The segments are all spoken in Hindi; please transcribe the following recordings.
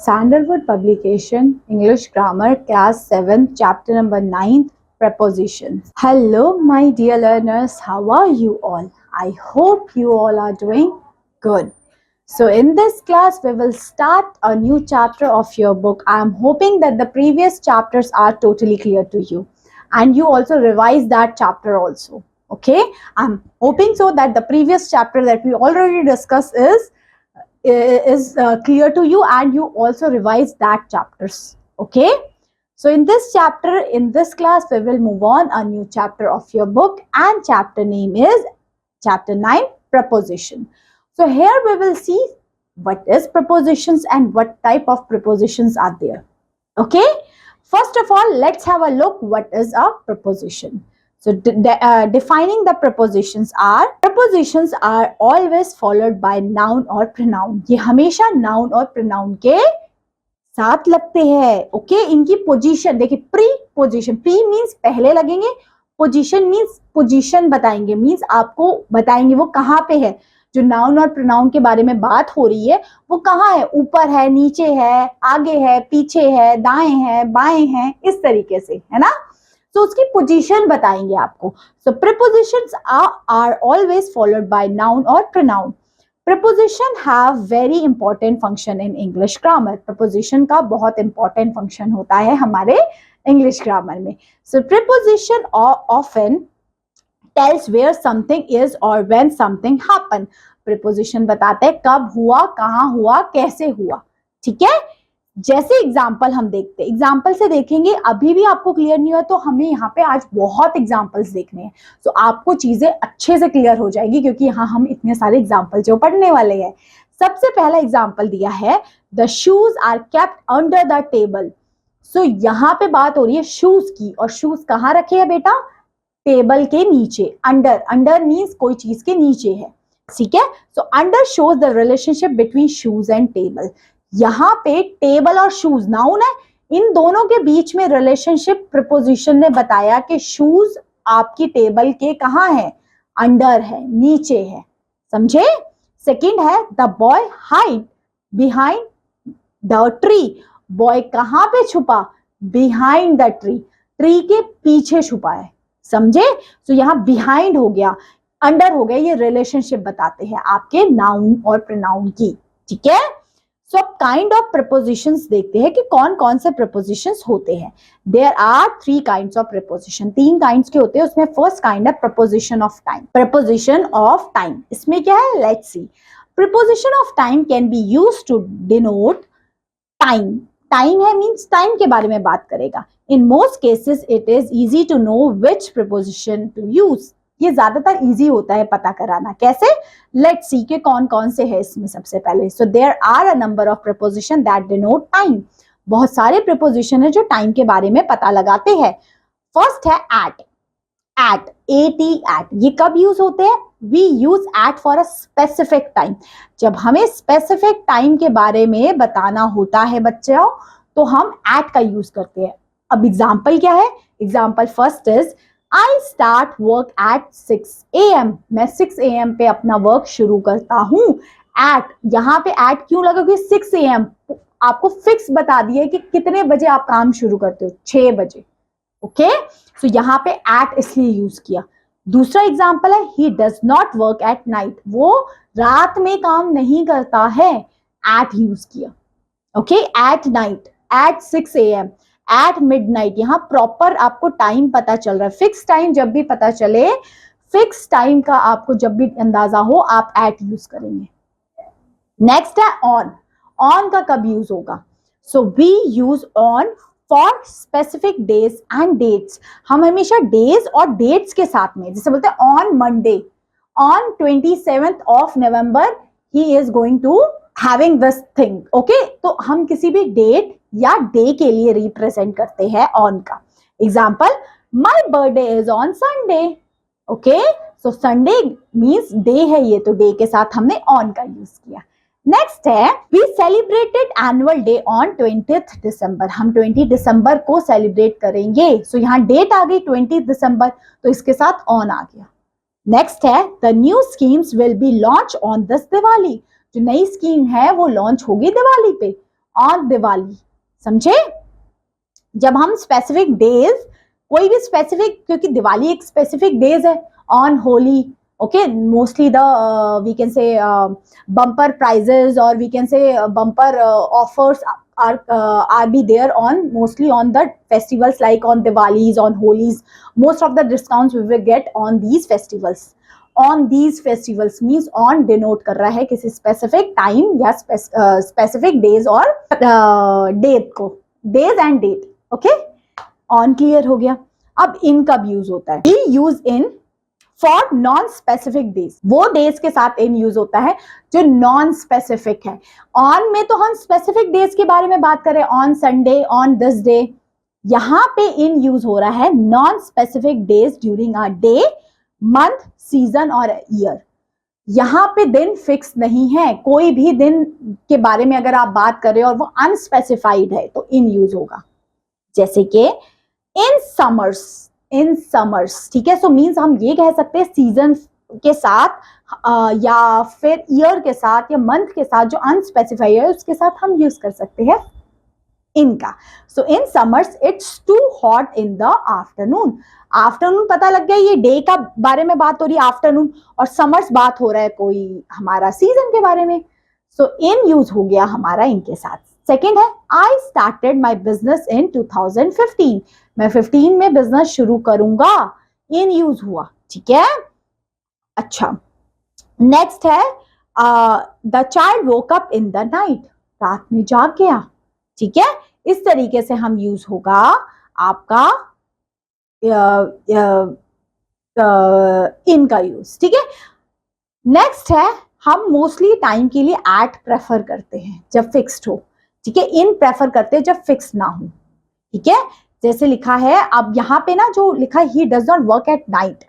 Sandalwood publication, English Grammar, Class 7, Chapter number 9, Prepositions. Hello, my dear learners. How are you all? I hope you all are doing good. So in this class, we will start a new chapter of your book. I am hoping that the previous chapters are totally clear to you. And you also revise that chapter also. Okay? I'm hoping so that the previous chapter that we already discussed is clear to you and you also revise that chapters. Okay, so in this chapter, in this class, we will move on a new chapter of your book, and chapter name is chapter 9, Preposition. So here we will see what is prepositions and what type of prepositions are there. Okay, first of all, let's have a look what is a preposition. So defining the prepositions are always followed by noun or pronoun. ये हमेशा noun और pronoun के साथ लगते हैं. Okay, इनकी पोजीशन देखिए, प्री मीन्स पहले लगेंगे, पोजीशन मीन्स पोजीशन बताएंगे, मीन्स आपको बताएंगे वो कहाँ पे है. जो नाउन और प्रोनाउन के बारे में बात हो रही है वो कहाँ है, ऊपर है, नीचे है, आगे है, पीछे है, दाएं है, बाएं है, इस तरीके से, है ना. तो उसकी पोजीशन बताएंगे आपको. So prepositions are always followed by noun और pronoun. Preposition have very important function in English grammar. Preposition का बहुत इंपॉर्टेंट फंक्शन होता है हमारे इंग्लिश ग्रामर में. So preposition often tells where something is और व्हेन समथिंग हैपन. प्रीपोजिशन बताते हैं कब हुआ, कहाँ हुआ, कैसे हुआ. ठीक है, जैसे एग्जाम्पल हम देखते हैं, एग्जाम्पल से देखेंगे. अभी भी आपको क्लियर नहीं हुआ तो हमें यहाँ पे आज बहुत एग्जाम्पल्स देखने हैं. तो आपको चीजें अच्छे से क्लियर हो जाएगी क्योंकि यहाँ हम इतने सारे एग्जाम्पल जो पढ़ने वाले हैं. सबसे पहला एग्जाम्पल दिया है, the shoes are kept under the table. So यहाँ पे बात हो रही है शूज की, और शूज कहाँ रखे हैं बेटा, टेबल के नीचे. अंडर मीन्स कोई चीज के नीचे है. ठीक है, so under shows the relationship between shoes and table. यहाँ पे टेबल और शूज नाउन है, इन दोनों के बीच में रिलेशनशिप प्रीपोजिशन ने बताया कि शूज आपकी टेबल के कहाँ है, अंडर है, नीचे है. समझे. सेकंड है, the boy hide behind the tree. Boy कहाँ पे छुपा, बिहाइंड द ट्री, ट्री के पीछे छुपा है. समझे. तो यहाँ बिहाइंड हो गया, अंडर हो गया. ये रिलेशनशिप बताते हैं आपके नाउन और प्रोनाउन की. ठीक है. सो अब काइंड ऑफ प्रीपोजिशंस देखते हैं कि कौन कौन से प्रीपोजिशंस होते हैं. There are 3 kinds of preposition. 3 kinds के होते हैं. उसमें फर्स्ट काइंड है preposition of time. Preposition of time इसमें क्या है, let's see. Preposition of time can be used to denote time. Time है मींस टाइम के बारे में बात करेगा. In most cases it is easy to know which preposition to use. ये ज्यादातर इजी होता है पता कराना. कैसे, लेट्स सी के कौन कौन से है इसमें. सबसे पहले, so there are a number of preposition that denote time. बहुत सारे प्रीपोजिशन है जो टाइम के बारे में पता लगाते हैं. फर्स्ट है एट. एट ये कब यूज होते हैं, we use at for a specific time. जब हमें स्पेसिफिक टाइम के बारे में बताना होता है बच्चों तो हम एट का यूज करते हैं. अब एग्जाम्पल क्या है, example first is I start work at 6 AM. मैं 6 AM पे अपना वर्क शुरू करता हूँ. एट, यहाँ पे एट क्यों लगा, क्योंकि 6 AM आपको फिक्स बता दिया कि कितने बजे आप काम शुरू करते हो, 6 बजे. ओके, सो यहाँ पे एट इसलिए यूज किया. दूसरा एग्जाम्पल है, he does not work at night. वो रात में काम नहीं करता है, एट यूज किया. Okay, at night, at 6 AM, at midnight. यहाँ प्रॉपर आपको टाइम पता चल रहा है. फिक्स टाइम जब भी पता चले, फिक्स टाइम का आपको जब भी अंदाजा हो, आप एट यूज करेंगे. नेक्स्ट है ऑन. ऑन का कब यूज होगा, so we use on for specific days and dates. हम हमेशा डेज और डेट्स के साथ में, जैसे बोलते हैं on Monday, on 27th of November he is going to having this thing. Okay, तो हम किसी भी डेट या डे के लिए रिप्रेजेंट करते हैं ऑन का. Example, my birthday is on Sunday. Okay, so Sunday means day है ये, तो डे के साथ हमने ऑन का यूज किया. नेक्स्ट है, we celebrated annual day on 20th December. हम 20 दिसंबर को सेलिब्रेट करेंगे. सो यहाँ डेट आ गई 20 दिसंबर, तो इसके साथ ऑन आ गया. नेक्स्ट है, the new schemes will be launch on this Diwali. जो नई स्कीम है वो लॉन्च होगी दिवाली पे. ऑन दिवाली। समझे? जब हम स्पेसिफिक डेज, कोई भी स्पेसिफिक, क्योंकि दिवाली एक स्पेसिफिक डेज है, on Holi, okay, mostly the we can say bumper prizes, or we can say bumper offers are be there on mostly on the festivals like on Diwalis, on Holi's. Most of the discounts we will get on these festivals. On these festivals means on denote कर रहा है किसी specific time या specific days और date को, days and date. okay, on clear हो गया। अब in कब यूज होता है? we use in for non specific days, वो डेज के साथ इन यूज होता है जो नॉन स्पेसिफिक है। ऑन में तो हम स्पेसिफिक डेज के बारे में बात करें, on Sunday, on this day. यहां पे इन यूज हो रहा है non specific days during a day, month, season और ईयर। यहां पे दिन फिक्स नहीं है, कोई भी दिन के बारे में अगर आप बात कर रहे हो और वो अनस्पेसिफाइड है तो इन यूज होगा। जैसे कि इन समर्स, इन समर्स, ठीक है। सो मीन्स हम ये कह सकते हैं सीजन के साथ या फिर ईयर के साथ या मंथ के साथ जो अनस्पेसिफाइड है उसके साथ हम यूज कर सकते हैं इनका। So in summers it's too hot in the afternoon. Afternoon पता लग गया, ये डे का बारे में बात हो रही है आफ्टरनून, और समर्स बात हो रहा है कोई हमारा सीजन के बारे में। सो इन यूज हो गया हमारा इनके साथ। सेकेंड है I started my business in 2015। मैं 15 में बिजनेस शुरू करूंगा, इन यूज हुआ, ठीक है। अच्छा, नेक्स्ट है the child woke up in the night, रात में जाग गया, ठीक है। इस तरीके से हम यूज होगा आपका इनका यूज, ठीक है। नेक्स्ट है हम मोस्टली टाइम के लिए एट प्रेफर करते हैं जब फिक्स्ड हो, ठीक है। इन प्रेफर करते हैं जब फिक्स ना हो, ठीक है। जैसे लिखा है, अब यहाँ पे ना जो लिखा है he does not work at night,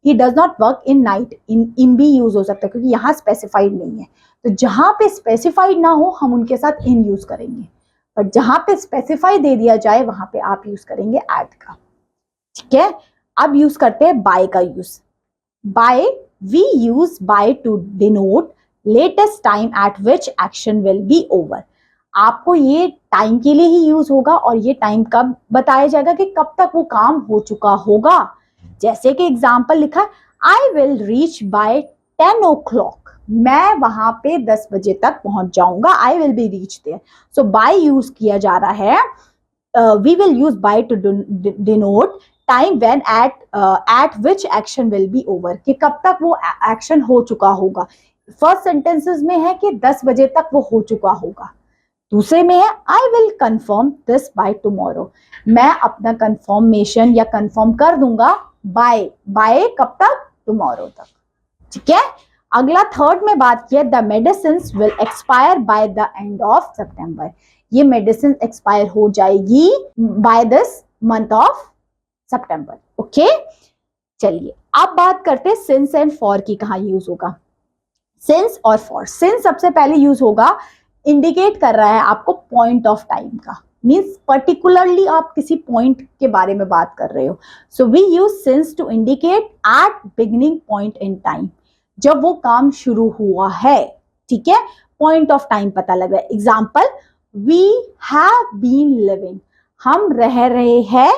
he does not work in night, in भी यूज हो सकता है क्योंकि यहाँ स्पेसिफाइड नहीं है। तो जहां पे स्पेसिफाइड ना हो हम उनके साथ इन यूज करेंगे, बट जहां पे स्पेसिफाई दे दिया जाए वहां पे आप यूज करेंगे एट का, ठीक है। अब यूज करते हैं बाय का use. By, we use by to denote latest time at which action will be over. आपको ये टाइम के लिए ही यूज होगा और ये टाइम कब बताया जाएगा कि कब तक वो काम हो चुका होगा। जैसे कि एग्जाम्पल लिखा, I will reach by 10 o'clock, मैं वहां पे 10 बजे तक पहुंच जाऊंगा, I will be reach there. So by use किया जा रहा है, we will use by to denote time when at which action will be over, कि कब तक वो एक्शन हो चुका होगा। फर्स्ट सेंटेंसेस में है कि 10 बजे तक वो हो चुका होगा, दूसरे में है I will confirm this by tomorrow, मैं अपना कंफर्मेशन या कंफर्म कर दूंगा बाय कब तक, टुमारो तक, ठीक है। अगला थर्ड में बात किया, the medicine will expire by the end of September, ये मेडिसिन एक्सपायर हो जाएगी by this month of September, okay. चलिए अब बात करते हैं सिंस एंड फॉर की, कहाँ यूज होगा सिंस और फॉर। सिंस सबसे पहले यूज होगा, इंडिकेट कर रहा है आपको पॉइंट ऑफ टाइम का, मीन्स पर्टिकुलरली आप किसी पॉइंट के बारे में बात कर रहे हो। So we use since to indicate at beginning point in time, जब वो काम शुरू हुआ है, ठीक है। पॉइंट ऑफ टाइम पता लग रहा है। Example, we have been living, हम रह रहे हैं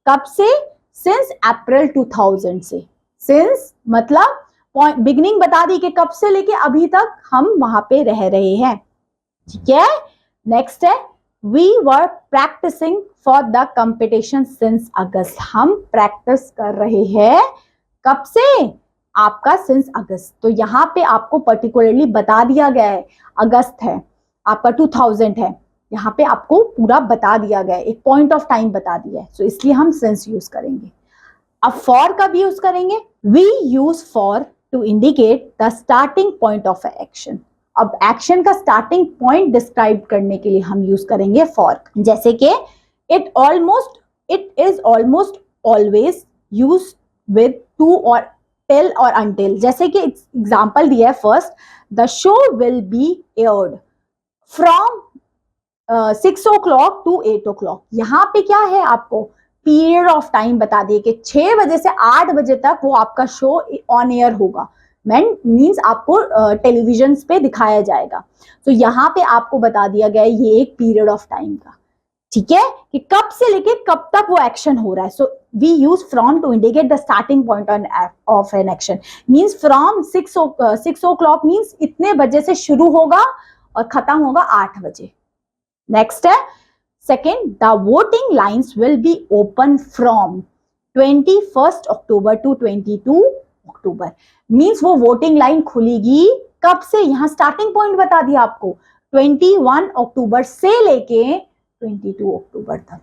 कब से, सिंस अप्रैल 2000 से। सिंस मतलब पॉइंट, बिगिनिंग बता दी कि कब से लेके अभी तक हम वहां पे रह रहे हैं, ठीक है। नेक्स्ट है, we were practising for the competition since August, हम प्रैक्टिस कर रहे हैं कब से, आपका सिंस अगस्त। तो यहाँ पे आपको पर्टिकुलरली बता दिया गया है, अगस्त है आपका 2000 है, यहाँ पे आपको पूरा बता दिया गया है, एक पॉइंट ऑफ टाइम बता दिया है, तो इसलिए हम सिंस यूज करेंगे। अब फॉर कब यूज करेंगे, we use for to indicate the starting point of action. अब एक्शन का स्टार्टिंग पॉइंट डिस्क्राइब करने के लिए हम यूज करेंगे फॉर। जैसे कि it is almost always use with to और टिल और अनटिल। जैसे कि एग्जांपल दिया है, first, the show will be aired from 6 o'clock to 8 o'clock। यहाँ पे क्या है, आपको पीरियड ऑफ टाइम बता दिए कि 6 बजे से 8 बजे तक वो आपका शो ऑन एयर होगा, मीन्स आपको टेलीविजन पे दिखाया जाएगा। तो यहाँ पे आपको बता दिया गया है ये एक पीरियड ऑफ टाइम का, ठीक है, कि कब से लेके कब तक वो एक्शन हो रहा है। So we use from to indicate the starting point of an action, means from 6 o'clock means इतने बजे से शुरू होगा और खत्म होगा 8 बजे। नेक्स्ट है second, the voting lines will be open from 21 October to 22 October, means वो वोटिंग लाइन खुलेगी कब से, यहाँ स्टार्टिंग पॉइंट बता दिया आपको 21 October से लेके 22 October तक,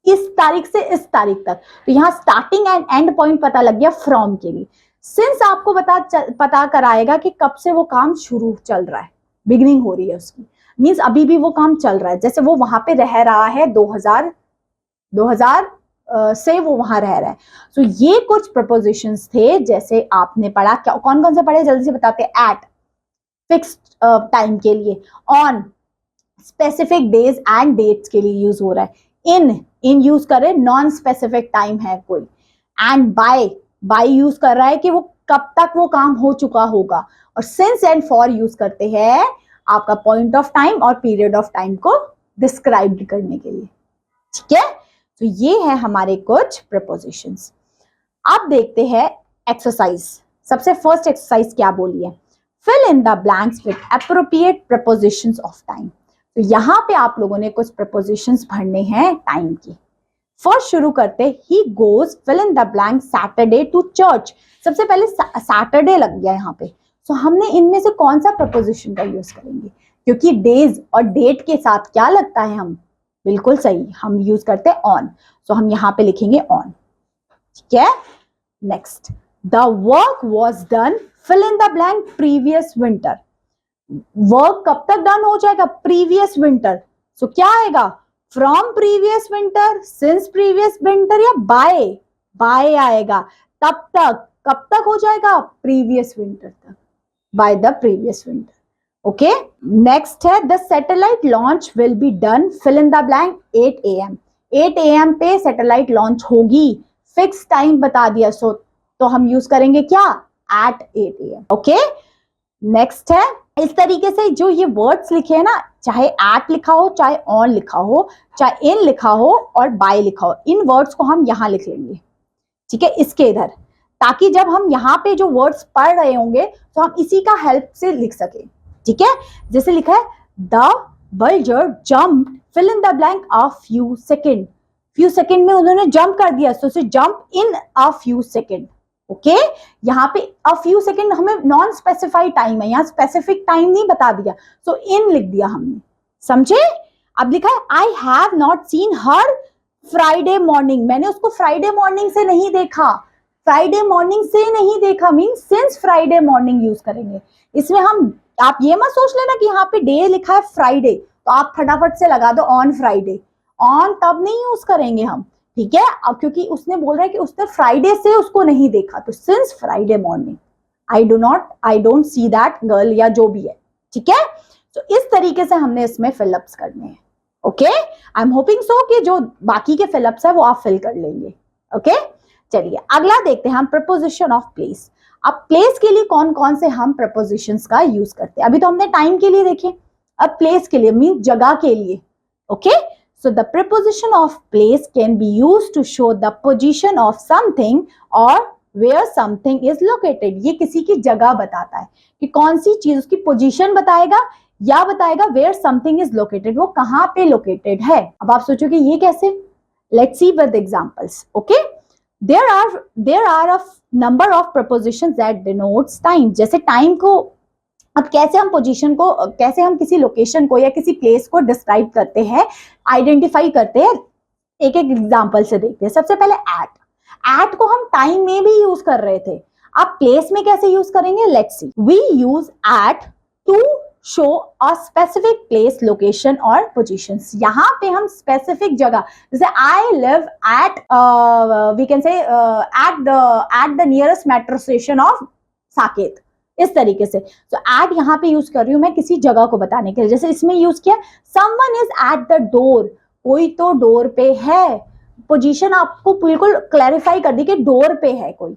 इस तारीख से इस तारीख तक। तो यहाँ स्टार्टिंग एंड एंड पॉइंट पता लग गया फ्रॉम के लिए। सिंस आपको पता कराएगा कि कब से वो काम शुरू चल रहा है, बिगिनिंग हो रही है उसकी, मीन्स अभी भी वो काम चल रहा है। जैसे वो वहां पे रह रहा है 2000 से वो वहां रह रहा है। तो ये कुछ प्रपोजिशंस थे, जैसे आपने पढ़ा, क्या कौन कौन से पढ़े जल्दी से बताते। एट फिक्स्ड टाइम के लिए, on specific days and dates के लिए यूज हो रहा है, इन यूज कर रहे नॉन स्पेसिफिक टाइम है कोई, एंड बाय यूज कर रहा है कि वो कब तक वो काम हो चुका होगा, और सिंस एंड फॉर यूज करते हैं आपका पॉइंट ऑफ टाइम और पीरियड ऑफ टाइम को डिस्क्राइब करने के लिए, ठीक है। तो ये है हमारे कुछ प्रपोजिशंस। अब देखते हैं एक्सरसाइज। सबसे फर्स्ट एक्सरसाइज क्या बोली है, fill in the blanks with appropriate prepositions of time. तो यहाँ पे आप लोगों ने कुछ प्रपोजिशंस भरने हैं टाइम की। फर्स्ट शुरू करते, he goes fill in the blank Saturday to church. सबसे पहले सैटरडे लग गया यहाँ पे, तो हमने इनमें से कौन सा प्रपोजिशन का यूज करेंगे, क्योंकि डेज और डेट के साथ क्या लगता है, हम बिल्कुल सही हम यूज करते हैं ऑन, तो हम यहाँ पे लिखेंगे ऑन, ठीक है। Next, the work was done fill in the blank previous winter. Work कब तक डन हो जाएगा, प्रीवियस विंटर, सो क्या आएगा, from previous winter, since previous winter, या बाय आएगा, तब तक, कब तक हो जाएगा, प्रीवियस विंटर तक, by the previous winter, okay. Next है, the satellite launch will be done fill in the blank 8 AM। 8 AM पे सैटेलाइट लॉन्च होगी, फिक्स टाइम बता दिया, सो तो हम यूज करेंगे क्या, एट 8 AM, ओके। नेक्स्ट है, इस तरीके से जो ये वर्ड्स लिखे हैं ना, चाहे एट लिखा हो, चाहे ऑन लिखा हो, चाहे इन लिखा हो और बाय लिखा हो, इन वर्ड्स को हम यहां लिख लेंगे, ठीक है, इसके इधर, ताकि जब हम यहाँ पे जो वर्ड्स पढ़ रहे होंगे तो हम इसी का हेल्प से लिख सके, ठीक है। जैसे लिखा है, the burglar jump fill in the blank a few second. Few second में उन्होंने जंप कर दिया, so jump in a few second, okay. यहाँ पे अ फ्यू सेकेंड हमें नॉन स्पेसिफाइड टाइम है, यहाँ स्पेसिफिक टाइम नहीं बता दिया, सो इन लिख दिया हमने, समझे। अब लिखा है, I have not seen her Friday morning. मैंने उसको फ्राइडे मॉर्निंग से नहीं देखा, फ्राइडे मॉर्निंग से नहीं देखा mean since Friday morning use करेंगे इसमें। हम, आप ये मत सोच लेना कि यहाँ पे डे लिखा है फ्राइडे तो आप फटाफट से लगा दो ऑन फ्राइडे, ऑन तब नहीं यूज करेंगे हम, ठीक है। अब क्योंकि उसने बोल रहा है कि उसने फ्राइडे से उसको नहीं देखा, तो since Friday morning, I don't see that girl, या जो भी है, ठीक है। तो इस तरीके से हमने इसमें फिलअप्स करने हैं, ओके। आई एम होपिंग सो कि जो बाकी के फिलअप्स है वो आप फिल कर लेंगे, ओके। चलिए अगला देखते हैं हम, प्रपोजिशन ऑफ प्लेस। अब प्लेस के लिए कौन कौन से हम प्रपोजिशंस का यूज करते हैं, अभी तो हमने टाइम के लिए देखे, अब प्लेस के लिए मीन जगह के लिए, okay. So the preposition of place can be used to show the position of something or where something is located. ये किसी की जगह बताता है कि कौन सी चीज, उसकी पोजीशन बताएगा या बताएगा where something is located, वो कहाँ पे लोकेटेड है। अब आप सोचोगे ये कैसे, let's see with examples, okay. There are a number of prepositions that denotes time. जैसे टाइम को, अब कैसे हम पोजीशन को, कैसे हम किसी लोकेशन को या किसी प्लेस को डिस्क्राइब करते हैं, आइडेंटिफाई करते हैं, एक एक एग्जांपल से देखते हैं। सबसे पहले एट को हम टाइम में भी यूज कर रहे थे, अब प्लेस में कैसे यूज करेंगे, let's see. We use at to show a specific place, location और पोजीशंस। यहाँ पे हम स्पेसिफिक जगह, जैसे I live at, we can say at the nearest metro station of Saket, इस तरीके से। तो एट यहाँ पे यूज कर रही हूँ मैं किसी जगह को बताने के लिए। जैसे इसमें यूज किया, someone is at the door, कोई तो डोर पे है, पोजीशन आपको बिल्कुल क्लैरिफाई कर दी कि डोर पे है कोई,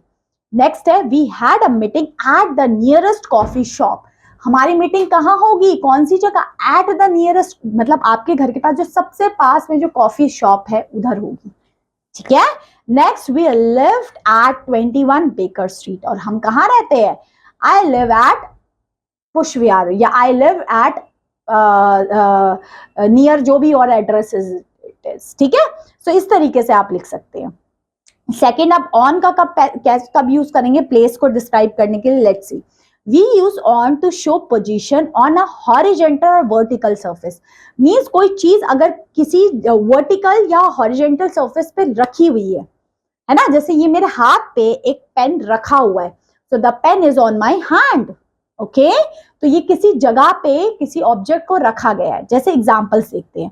नेक्स्ट है we had a meeting at the nearest coffee shop. हमारी मीटिंग कहाँ होगी, कौन सी जगह, एट द नियरेस्ट, मतलब आपके घर के पास जो सबसे पास में जो कॉफी शॉप है उधर होगी, ठीक है। Next we lived at 21 Baker Street, और हम कहाँ रहते हैं, आई लिव एट पुष्विहार, या आई लिव एट नियर जो भी और एड्रेस इज, ठीक है। सो इस तरीके से आप लिख सकते हैं। सेकेंड, आप ऑन का कब यूज करेंगे, प्लेस को डिस्क्राइब करने के लिए। Let's see, we use on to show position on a horizontal और वर्टिकल सरफेस। मीन्स कोई चीज अगर किसी वर्टिकल या हॉरिजेंटल सरफेस पे रखी हुई है ना, जैसे ये मेरे हाथ पे एक पेन रखा हुआ है, so the pen is on my hand, okay. तो ये किसी जगह पे किसी ऑब्जेक्ट को रखा गया है। जैसे एग्जाम्पल्स देखते हैं।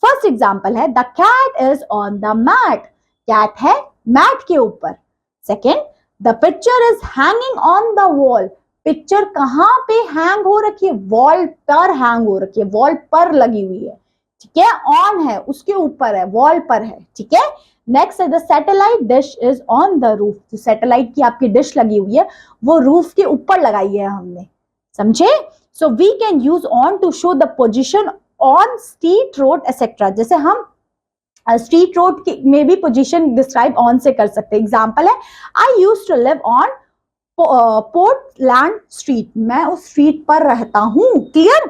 फर्स्ट एग्जाम्पल है the cat is on the mat, cat है मैट के ऊपर। Second, the picture is hanging on the wall, picture कहां पे हैंग हो रखी है, वॉल पर हैंग हो रखी है, वॉल पर लगी हुई है, ठीक है। ऑन है, उसके ऊपर है, वॉल पर है, ठीक है। नेक्स्ट है the satellite dish is on the roof, जो सैटेलाइट की आपकी डिश लगी हुई है वो रूफ के ऊपर लगाई है हमने, समझे। So we can use on to show the position on street, road etcetera. जैसे हम स्ट्रीट रोड में भी पोजीशन डिस्क्राइब ऑन से कर सकते हैं। एग्जांपल है I used to live on Portland Street, मैं उस स्ट्रीट पर रहता हूं, क्लियर।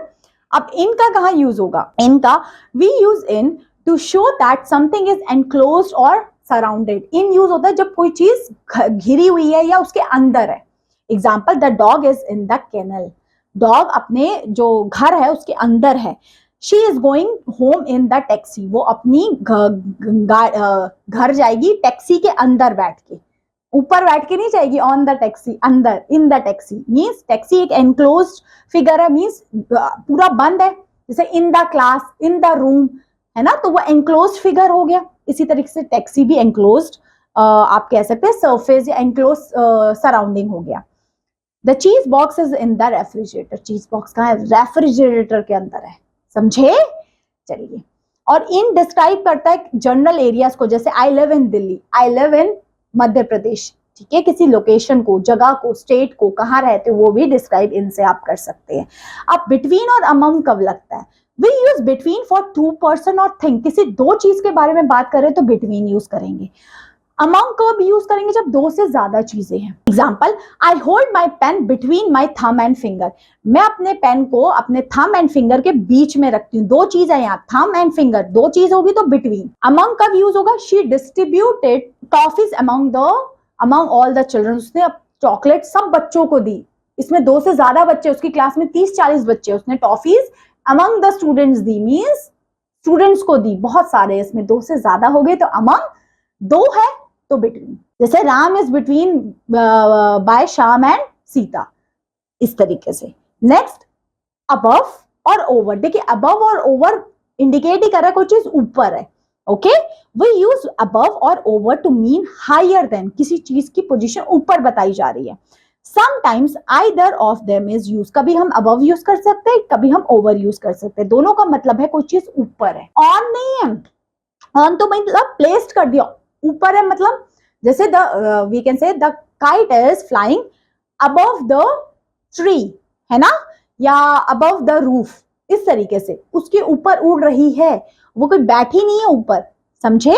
अब इनका कहां यूज होगा, इनका we use in to show that something is enclosed और सराउंडेड। इन यूज होता है जब कोई चीज घिरी हुई है या उसके अंदर है। Example, the dog is in the kennel, dog अपने जो घर है उसके अंदर है। She is going home in the taxi, वो अपनी घर जाएगी टैक्सी के अंदर बैठ के, ऊपर बैठ के नहीं जाएगी, ऑन द टैक्सी, अंदर, इन द टैक्सी। मीन्स टैक्सी एक एनक्लोज्ड फिगर है, मीन्स पूरा बंद है। जैसे in the class, in the room, है ना, तो वो एनक्लोज्ड फिगर हो गया। इसी तरीके से टैक्सी भी एनक्लोज्ड आप कह सकते हैं सरफेस या एनक्लोज्ड सराउंडिंग हो गया। द चीज box is in the refrigerator, चीज बॉक्स कहाँ है, रेफ्रिजरेटर के अंदर है, समझे। चलिए, और इन डिस्क्राइब करता है जनरल एरियाज को, जैसे I live in Delhi, I live in Madhya Pradesh, ठीक है। किसी लोकेशन को, जगह को, स्टेट को, कहाँ रहते हो वो भी डिस्क्राइब इनसे आप कर सकते हैं। अब बिटवीन और अमंग कब लगता है, we use between for two person और थिंग, किसी दो चीज के बारे में बात करें तो बिटवीन यूज करेंगे। अमंग कब यूज करेंगे, जब दो से ज्यादा चीजें हैं। Example, I hold my pen between my thumb and finger, मैं अपने पेन को अपने थम एंड फिंगर के बीच में रखती हूँ। दो चीज है यहाँ, थम एंड फिंगर, दो चीज होगी तो बिटवीन। अमंग कब यूज होगा, she distributed toffees among all the children, उसने चॉकलेट सब बच्चों को दी। इसमें दो से ज्यादा बच्चे, उसकी क्लास में 30-40 बच्चे, उसने toffees among the students the, means students को दी, बहुत सारे। इसमें दो से ज्यादा हो गए तो अमंग, दो है तो बिटवीन। जैसे Ram is between by Shyam and Sita, इस तरीके से। नेक्स्ट, अबव और ओवर, देखिए अबव और ओवर इंडिकेट ही कर रहा है कोई चीज ऊपर है, ओके। वी यूज अबव और over to mean higher than, किसी चीज की पोजीशन ऊपर बताई जा रही है। Sometimes either of them is use, कभी हम अबव यूज कर सकते हैं, कभी हम ओवर यूज कर सकते हैं, दोनों का मतलब है कोई चीज ऊपर है। ऑन नहीं है, ऑन तो मतलब प्लेस्ड कर दिया, ऊपर है मतलब, जैसे the we can say the kite is flying above the tree, है ना, या अबव द रूफ, इस तरीके से उसके ऊपर उड़ रही है, वो कोई बैठी नहीं है ऊपर, समझे।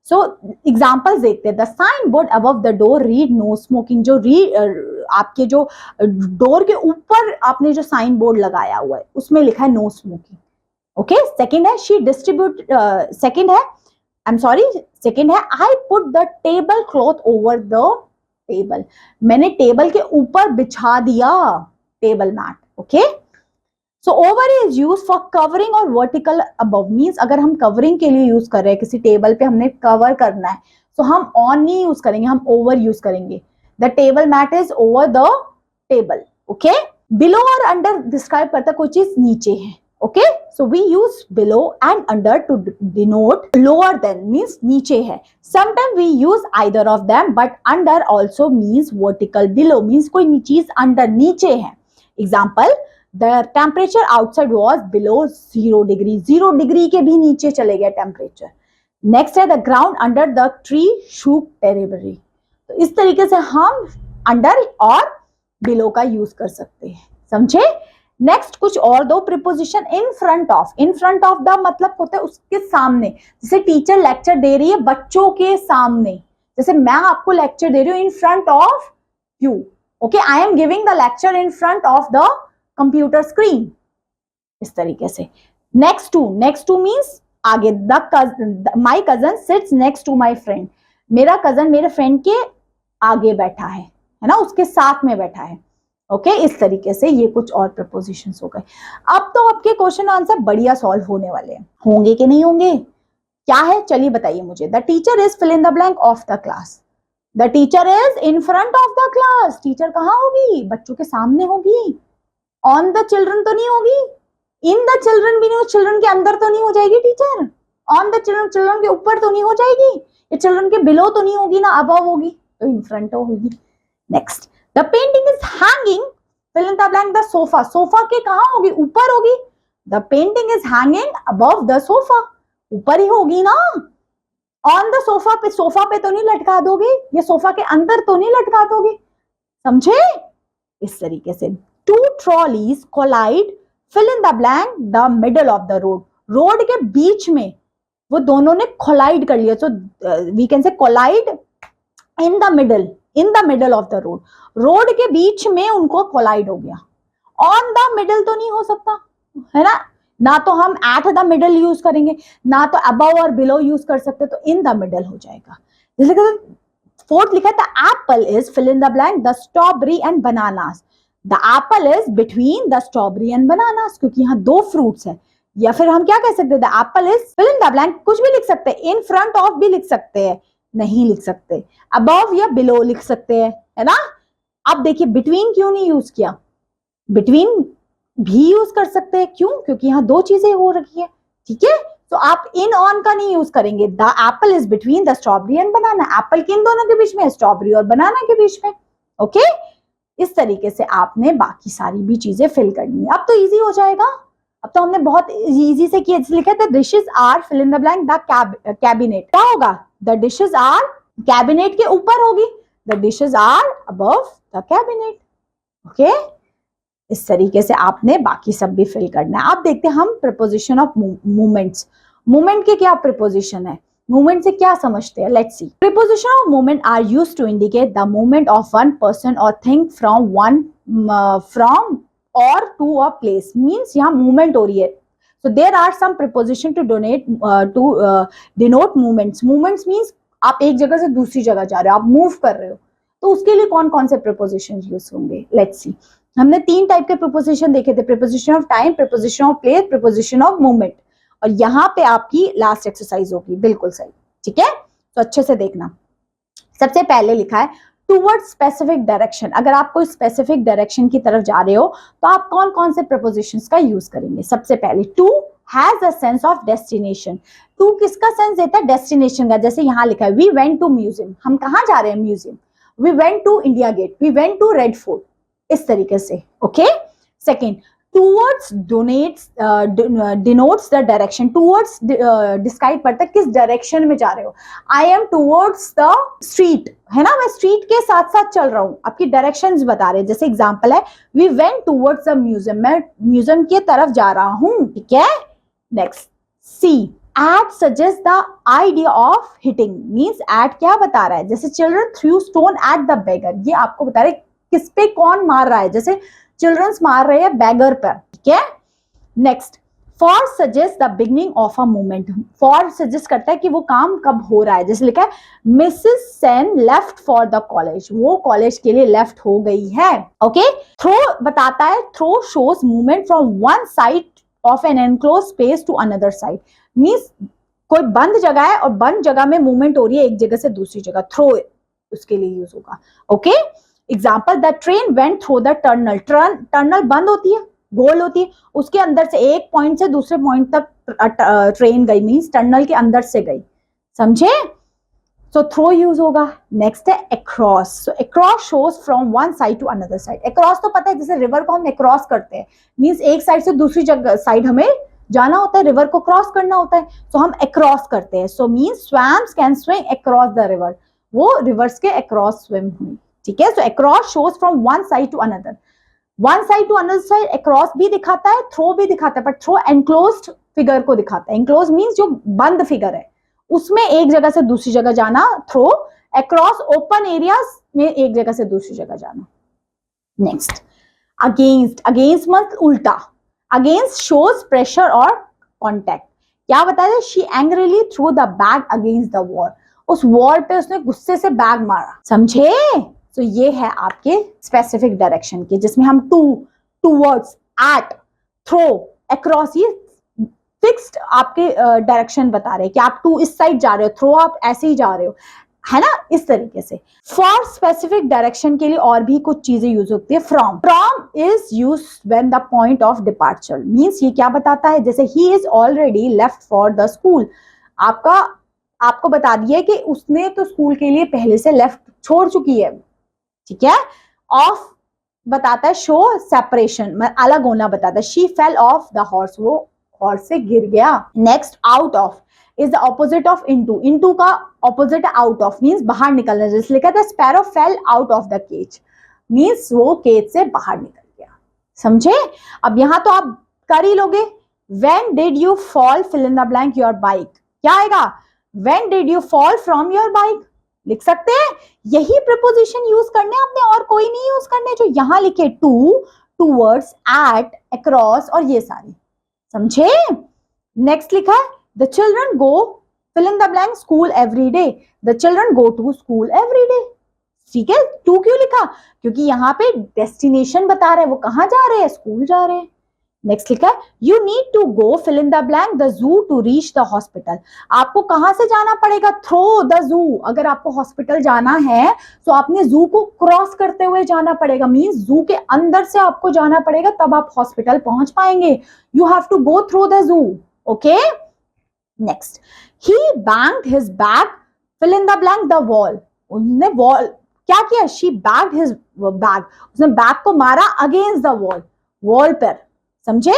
सो एग्जांपल्स देखते हैं। The sign board above the door read no smoking, जो आपके जो डोर के ऊपर आपने जो साइन बोर्ड लगाया हुआ है उसमें लिखा है नो स्मोकिंग, ओके। सेकंड है शी डिस्ट्रीब्यूट, सेकंड है I put the table cloth over the table, मैंने टेबल के ऊपर बिछा दिया table mat, okay. So over is use for covering और वर्टिकल अबव, मीन्स अगर हम कवरिंग के लिए यूज कर रहे हैं, किसी टेबल पे हमने कवर करना है, तो हम ऑन नहीं यूज करेंगे, हम ओवर यूज करेंगे। The table mat is over the table, okay. Below और अंडर डिस्क्राइब करता है कोई चीज नीचे है, okay. So we use below and under to denote lower then, means नीचे है। Sometime we use either of them, but under also means vertical, below means कोई चीज अंडर नीचे है। Example, the temperature outside was below 0 degree, 0 degree के भी नीचे चले गए टेम्परेचर। नेक्स्ट है the ground under the tree shook terribly, तो इस तरीके से हम अंडर और बिलो का यूज कर सकते हैं, समझे। नेक्स्ट कुछ और दो preposition, in front of. In front of the मतलब होता है उसके सामने, जैसे टीचर लेक्चर दे रही है बच्चों के सामने, जैसे मैं आपको लेक्चर दे रही हूँ in front of you, okay, I am giving the lecture in front of the computer screen, इस तरीके से। नेक्स्ट टू मीन्स आगे, my cousin sits next to my friend, मेरा कजन मेरे फ्रेंड के आगे बैठा है ना, उसके साथ में बैठा है, ओके इस तरीके से। ये कुछ और प्रपोजिशंस हो गए। अब तो आपके क्वेश्चन आंसर बढ़िया सॉल्व होने वाले हैं, होंगे कि नहीं होंगे, क्या है चलिए बताइए मुझे। The teacher is fill in the blank of the class, the teacher is in front of the class, teacher कहाँ होगी, बच्चों के सामने होगी। ऑन द चिल्ड्रन तो नहीं होगी, इन द चिल्ड्रन भी नहीं, चिल्ड्रन के अंदर तो नहीं हो जाएगी teacher, on the children children के ऊपर तो नहीं हो जाएगी, ये चिल्ड्रन के बिलो तो नहीं होगी ना, अबव होगी, तो इन फ्रंट होगी। Next, the painting is hanging fill in the blank the sofa, sofa के कहाँ होगी, ऊपर होगी, the painting is hanging above the sofa, ऊपर ही होगी ना। ऑन द सोफा पे तो नहीं लटका दोगे, ये सोफा के अंदर तो नहीं लटका दोगे, समझे इस तरीके से। Two trolleys collide fill in the blank the middle of the road, road के बीच में वो दोनों ने कोलाइड कर लिया, तो we can say collide in the middle of the road, road के बीच में उनको कोलाइड हो गया। ऑन द मिडल तो नहीं हो सकता है ना तो हम एट द मिडल यूज करेंगे, ना तो अबव और बिलो यूज कर सकते, तो इन द मिडल हो जाएगा। जैसे कि फोर्थ लिखा है the apple is fill in the blank the strawberry and bananas, the apple is between the strawberry and bananas, क्योंकि यहाँ दो फ्रूट्स है। या फिर हम क्या कह सकते हैं, the apple is fill in the blank, कुछ भी लिख सकते हैं, इन फ्रंट ऑफ भी लिख सकते हैं, नहीं लिख सकते, अबव या बिलो लिख सकते हैं, है ना। अब देखिए बिटवीन क्यों नहीं यूज किया, बिटवीन भी यूज कर सकते हैं, क्यों, क्योंकि यहाँ दो चीजें हो रखी है, ठीक है। तो आप इन ऑन का नहीं यूज करेंगे, the apple is between the strawberry and banana, Apple किन दोनों के बीच में, स्ट्रॉबेरी और बनाना के बीच में, ओके। इस तरीके से आपने बाकी सारी भी चीजें फिल करनी है। अब तो इजी हो जाएगा, अब तो हमने बहुत इजी से किया। लिखा है the dishes are fill in the blank the cabinet, क्या होगा, द डिशेस आर कैबिनेट के ऊपर होगी, the dishes are above the cabinet, okay. इस तरीके से आपने बाकी सब भी फिल करना है। अब देखते हैं हम प्रीपोजिशन ऑफ मूवमेंट्स, मूवमेंट के क्या प्रीपोजिशन है, मूवमेंट से क्या समझते हैं, let's see. Preposition of movement are used to indicate the movement of one person और थिंग फ्रॉम और टू अ प्लेस, मींस यहाँ मूवमेंट हो रही है, so there are some preposition to denote movements, movements means आप एक जगह से दूसरी जगह जा रहे हो, आप मूव कर रहे हो, तो उसके लिए कौन कौन से प्रीपोजिशन यूज होंगे, लेट्स सी। हमने तीन टाइप के प्रीपोजिशन देखे थे, preposition of time, preposition of place, preposition of movement, और यहाँ पे आपकी लास्ट एक्सरसाइज होगी, बिल्कुल सही, ठीक है। तो अच्छे से देखना। सबसे पहले लिखा है टूवर्ड स्पेसिफिक डायरेक्शन, अगर आप कोई स्पेसिफिक डायरेक्शन की तरफ जा रहे हो तो आप कौन कौन से प्रीपोजिशंस का यूज करेंगे। सबसे पहले to has a sense of destination, to किसका सेंस देता है, डेस्टिनेशन का। जैसे यहाँ लिखा है वी वेंट टू म्यूजियम, हम कहाँ जा रहे हैं, museum. We went to India Gate, we went to Red Fort, इस तरीके से, okay. Second, towards denotes the direction, towards describe करता है किस डायरेक्शन में जा रहे हो। I am towards the street, है ना, मैं स्ट्रीट के साथ साथ चल रहा हूं, आपकी डायरेक्शंस बता रहे हैं। जैसे एग्जांपल है we went towards the museum, मैं म्यूजियम की तरफ जा रहा हूं, ठीक है। Next, see at suggest the idea of hitting, means at क्या बता रहा है, जैसे children threw stone at the beggar, ये आपको बता रहे किस पे कौन मार रहा है, जैसे चिल्ड्रंस मार रहे हैं बैगर पर, ठीक है। Next, for suggest the beginning of a movement, for suggest करता है कि वो काम कब हो रहा है। जैसे लिखा है Mrs Sen left for the college, वो कॉलेज के लिए लेफ्ट हो गई है, ओके। थ्रो बताता है, through shows movement from one side of an enclose space to another side, means कोई बंद जगह है और बंद जगह में मूवमेंट हो रही है एक जगह से दूसरी जगह, थ्रो उसके लिए यूज होगा, okay. Example, the train went through the tunnel, tunnel बंद होती है, गोल होती है, उसके अंदर से एक पॉइंट से दूसरे पॉइंट तक ट्रेन गई, मींस टनल के अंदर से गई, समझे। सो थ्रो यूज होगा। नेक्स्ट है across, so across shows from one side to another side, across तो पता है, जैसे रिवर को हम अक्रॉस करते हैं, मींस एक साइड से दूसरी जगह साइड हमें जाना होता है, रिवर को क्रॉस करना होता है, तो हम अक्रॉस करते हैं। So means swans can swim across the river, वो रिवर्स के अक्रॉस स्विम हुई, ठीक है. So across shows from one side to another. One side to another side across भी दिखाता है, थ्रो भी दिखाता है, बट थ्रो एनक्लोज्ड फिगर को दिखाता है. एनक्लोज मींस जो बंद फिगर है उसमें एक जगह से दूसरी जगह जाना थ्रो, अक्रॉस ओपन एरियाज में एक जगह से दूसरी जगह जाना. Next against. अगेंस्ट मतलब उल्टा. अगेंस्ट शोज प्रेशर और कॉन्टैक्ट. क्या बताया है? She angrily through the bag against the wall. उस वॉल पे उसने गुस्से से बैग मारा. समझे? तो ये है आपके स्पेसिफिक डायरेक्शन के, जिसमें हम to, towards, at, through, across, ये फिक्स्ड आपके डायरेक्शन बता रहे हैं कि आप टू इस साइड जा रहे हो, थ्रो आप ऐसे ही जा रहे हो, है ना, इस तरीके से. फॉर स्पेसिफिक डायरेक्शन के लिए और भी कुछ चीजें यूज होती है. From. From is use when the point of departure. Means ये क्या बताता है? जैसे he is already left for the school. आपको बता दिया कि उसने तो स्कूल के लिए पहले से लेफ्ट छोड़ चुकी है. ठीक है. ऑफ बताता है शो सेपरेशन, अलग होना बताता है. She fell off the horse. वो हॉर्स से गिर गया. Next out of is the opposite of into. Into का ऑपोजिट आउट ऑफ, मींस बाहर निकलना. जैसे लिखा था sparrow fell out of the cage, means वो केज से बाहर निकल गया. समझे? अब यहां तो आप कर ही लोगे. When did you fall fill in the blank your bike. क्या आएगा? When did you fall from your bike. लिख सकते हैं. यही प्रीपोजिशन यूज करने आपने, और कोई नहीं यूज करने. जो यहां लिखे टू, टूवर्ड्स, एट, अक्रॉस और ये सारे. समझे? नेक्स्ट लिखा है the children go fill in the blank school every day. The children go to school every day. ठीक है. टू क्यों लिखा? क्योंकि यहाँ पे डेस्टिनेशन बता रहे हैं, वो कहाँ जा रहे हैं, स्कूल जा रहे हैं. नेक्स्ट लिखा है you need to go fill in the blank the zoo to reach the hospital. आपको कहां से जाना पड़ेगा? Throw the zoo. अगर आपको हॉस्पिटल जाना है तो आपने जू को क्रॉस करते हुए जाना पड़ेगा. मींस जू के अंदर से आपको जाना पड़ेगा, तब आप हॉस्पिटल पहुंच पाएंगे. You have to go through the zoo. Okay. Next he banged his bag fill in the blank the wall. उसने वॉल क्या किया? She bagged his bag. उसने बैग को मारा अगेंस्ट द वॉल, वॉल पर. समझे?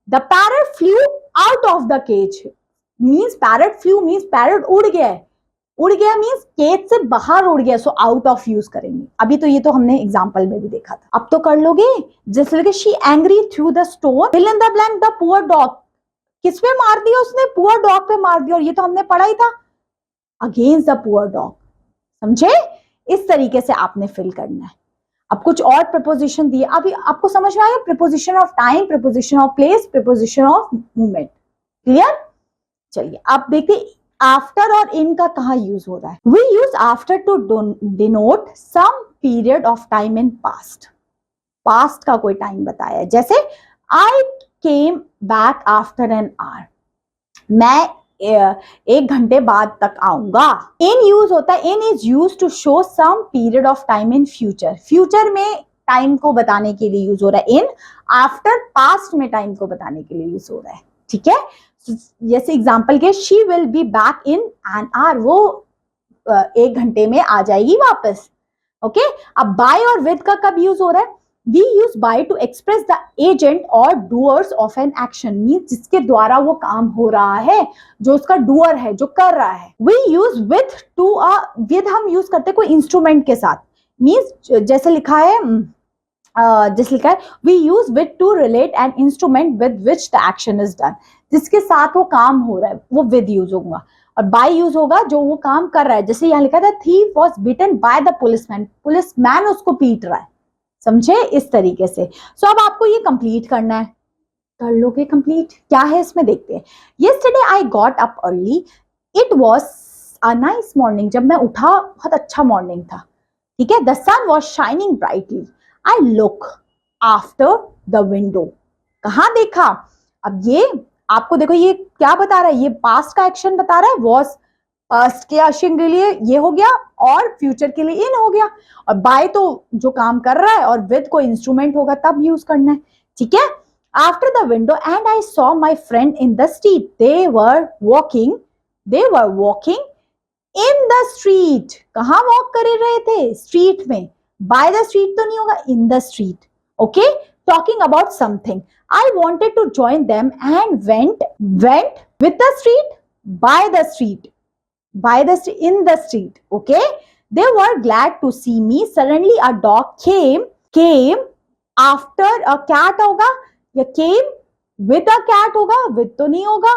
The parrot flew out of the cage. Means parrot flew means parrot उड़ गया है. उड़ गया मींस केज से बाहर उड़ गया. सो आउट ऑफ यूज करेंगे. अभी तो ये तो हमने एग्जांपल में भी देखा था. अब तो कर लोगे. जैसे लगे she angry threw the stone fill in the blank the poor dog. किस पे मार दिया उसने? पुअर डॉग पे मार दिया. और ये तो हमने पढ़ा ही था, अगेंस्ट द पुअर डॉग. समझे? इस तरीके से आपने फिल करना है. अब कुछ और प्रपोजिशन दिए. अभी आपको समझ में आया? Preposition of time, preposition of place, preposition of movement. Clear? चलिए अब देखिए आफ्टर और इन का कहां यूज हो रहा है. We use after to denote some period of time in past. Past का कोई टाइम बताया है. जैसे I came back after an hour. मैं एक घंटे बाद तक आऊंगा. इन यूज होता है. In is use to show some period of time in future. Future में टाइम को बताने के लिए यूज हो रहा है इन. आफ्टर पास्ट में टाइम को बताने के लिए यूज हो रहा है. ठीक है. जैसे एग्जांपल के she will be back in an hour. वो एक घंटे में आ जाएगी वापस. ओके. अब बाय और विद का कब यूज हो रहा है? We use by to express the agent or doers of an action. Means जिसके द्वारा वो काम हो रहा है, जो उसका डूअर है, जो कर रहा है. We use with to with हम यूज करते हैं कोई इंस्ट्रूमेंट के साथ. मीन्स जैसे लिखा है we use with to relate an instrument with which the action is done. जिसके साथ वो काम हो रहा है वो with यूज होगा. और बाय यूज होगा जो वो काम कर रहा है. जैसे यहाँ लिखा था thief was beaten by the policeman. Policeman उसको पीट रहा है. समझे? इस तरीके से. सो अब आपको ये कंप्लीट करना है. कर लोगे कंप्लीट? क्या है इसमें देखते हैं. Yesterday I got up early. It was a nice morning. जब मैं उठा बहुत अच्छा मॉर्निंग था. ठीक है. The sun was shining brightly. I look after the window. कहाँ देखा? अब ये आपको देखो ये क्या बता रहा है? ये पास्ट का एक्शन बता रहा है. was पास्ट के एक्शन के लिए ये हो गया और फ्यूचर के लिए इन हो गया. और बाय तो जो काम कर रहा है और विद कोई इंस्ट्रूमेंट होगा तब यूज करना है. ठीक है. After the window and I saw my friend in the street. They were walking in the street. कहाँ वॉक कर रहे थे? स्ट्रीट में. बाय द स्ट्रीट तो नहीं होगा, in the street. Okay. Talking about something. I wanted to join them and went with the street, by the street, in the street. Okay. They were glad to see me. Suddenly a dog came after a cat होगा या came with a cat होगा, with तो नहीं होगा,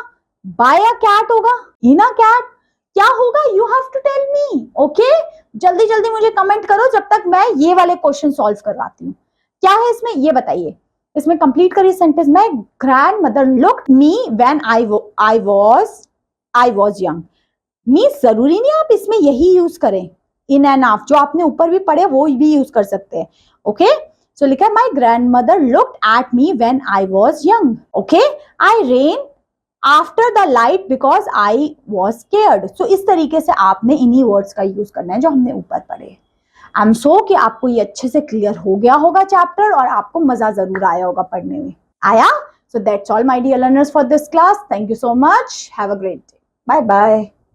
by a cat होगा, in a cat, क्या होगा? You have to tell me, okay? जल्दी जल्दी मुझे कमेंट करो जब तक मैं ये वाले क्वेश्चन सॉल्व करवाती हूँ. क्या है इसमें ये बताइए. इसमें कंप्लीट करिए सेंटेंस में. Grand mother looked me when I was young. Means जरूरी नहीं आप इसमें यही यूज करें. इन एंड ऑफ जो आपने ऊपर भी पढ़े वो भी यूज कर सकते हैं. ओके सो लिखा है my grandmother looked at me when I was young. Okay I ran after the light because I was scared. So इस तरीके से आपने इन्हीं वर्ड्स का यूज करना है जो हमने ऊपर पढ़े. आई एम सो कि आपको ये अच्छे से क्लियर हो गया होगा चैप्टर और आपको मजा जरूर आया होगा पढ़ने में. आया? So that's all my dear learners for this class. Thank you so much. Have a great day. Bye bye.